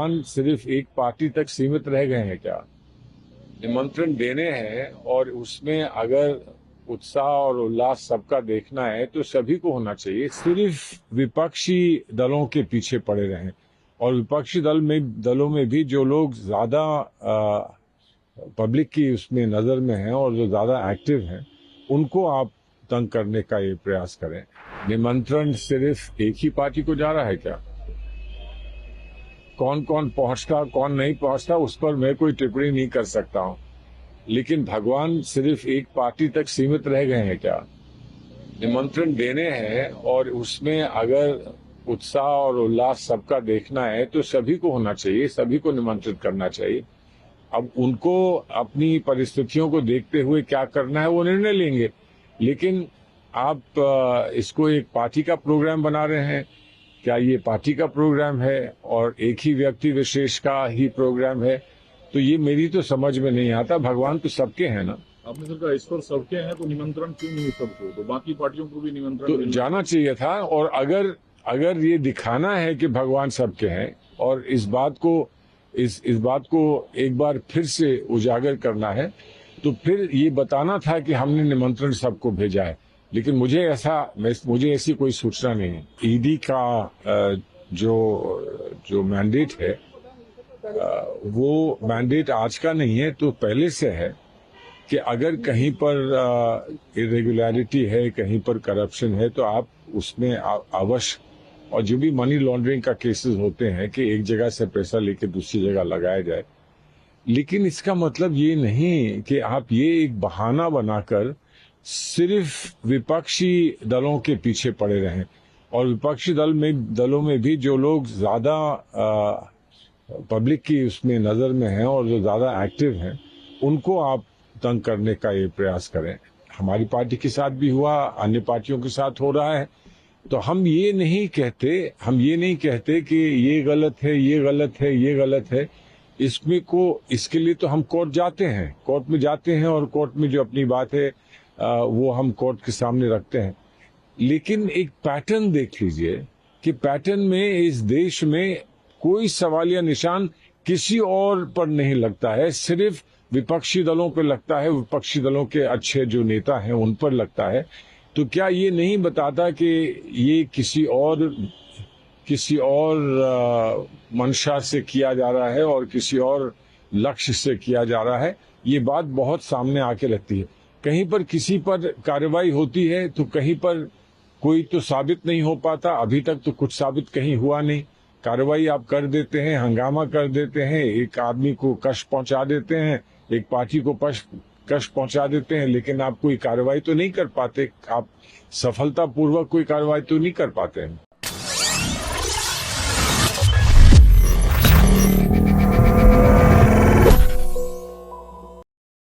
भगवान सिर्फ एक पार्टी तक सीमित रह गए हैं क्या? निमंत्रण देने हैं और उसमें अगर उत्साह और उल्लास सबका देखना है तो सभी को होना चाहिए। सिर्फ विपक्षी दलों के पीछे पड़े रहें और विपक्षी दलों में भी जो लोग ज्यादा पब्लिक की उसमें नजर में हैं और जो ज्यादा एक्टिव हैं उनको आप तंग करने का ये प्रयास करें। निमंत्रण सिर्फ एक ही पार्टी को जा रहा है क्या? कौन कौन पहुंचता कौन नहीं पहुंचता उस पर मैं कोई टिप्पणी नहीं कर सकता हूं, लेकिन भगवान सिर्फ एक पार्टी तक सीमित रह गए हैं क्या? निमंत्रण देने हैं और उसमें अगर उत्साह और उल्लास सबका देखना है तो सभी को होना चाहिए, सभी को निमंत्रित करना चाहिए। अब उनको अपनी परिस्थितियों को देखते हुए क्या करना है वो निर्णय लेंगे, लेकिन आप इसको एक पार्टी का प्रोग्राम बना रहे हैं। क्या ये पार्टी का प्रोग्राम है और एक ही व्यक्ति विशेष का ही प्रोग्राम है? तो ये मेरी तो समझ में नहीं आता। भगवान तो सबके हैं ना। आपने सर कहा ईश्वर सबके हैं तो निमंत्रण क्यों नहीं सबको? तो बाकी पार्टियों को भी निमंत्रण तो जाना चाहिए था। और अगर ये दिखाना है कि भगवान सबके हैं और इस बात को एक बार फिर से उजागर करना है तो फिर ये बताना था कि हमने निमंत्रण सबको भेजा है। लेकिन मुझे ऐसी कोई सूचना नहीं है। ईडी का जो मैंडेट है वो मैंडेट आज का नहीं है, तो पहले से है कि अगर कहीं पर इरेगुलरिटी है, कहीं पर करप्शन है तो आप उसमें अवश्य, और जो भी मनी लॉन्ड्रिंग का केसेस होते हैं कि एक जगह से पैसा लेके दूसरी जगह लगाया जाए, लेकिन इसका मतलब ये नहीं कि आप ये एक बहाना बनाकर सिर्फ विपक्षी दलों के पीछे पड़े रहें और विपक्षी दलों में भी जो लोग ज्यादा पब्लिक की उसमें नजर में हैं और जो ज्यादा एक्टिव हैं उनको आप तंग करने का ये प्रयास करें। हमारी पार्टी के साथ भी हुआ, अन्य पार्टियों के साथ हो रहा है। तो हम ये नहीं कहते कि ये गलत है, ये गलत है, ये गलत है। इसके लिए तो हम कोर्ट में जाते हैं और कोर्ट में जो अपनी बात है वो हम कोर्ट के सामने रखते हैं। लेकिन एक पैटर्न देख लीजिए कि पैटर्न में इस देश में कोई सवालिया निशान किसी और पर नहीं लगता है, सिर्फ विपक्षी दलों पर लगता है, विपक्षी दलों के अच्छे जो नेता हैं उन पर लगता है। तो क्या ये नहीं बताता कि ये किसी और मंशा से किया जा रहा है और किसी और लक्ष्य से किया जा रहा है? ये बात बहुत सामने आके लगती है। कहीं पर किसी पर कार्रवाई होती है तो कहीं पर कोई तो साबित नहीं हो पाता। अभी तक तो कुछ साबित कहीं हुआ नहीं। कार्रवाई आप कर देते हैं, हंगामा कर देते हैं, एक आदमी को कष्ट पहुंचा देते हैं, एक पार्टी को कष्ट पहुंचा देते हैं, लेकिन आप कोई कार्रवाई तो नहीं कर पाते। आप सफलतापूर्वक कोई कार्रवाई तो नहीं कर पाते हैं।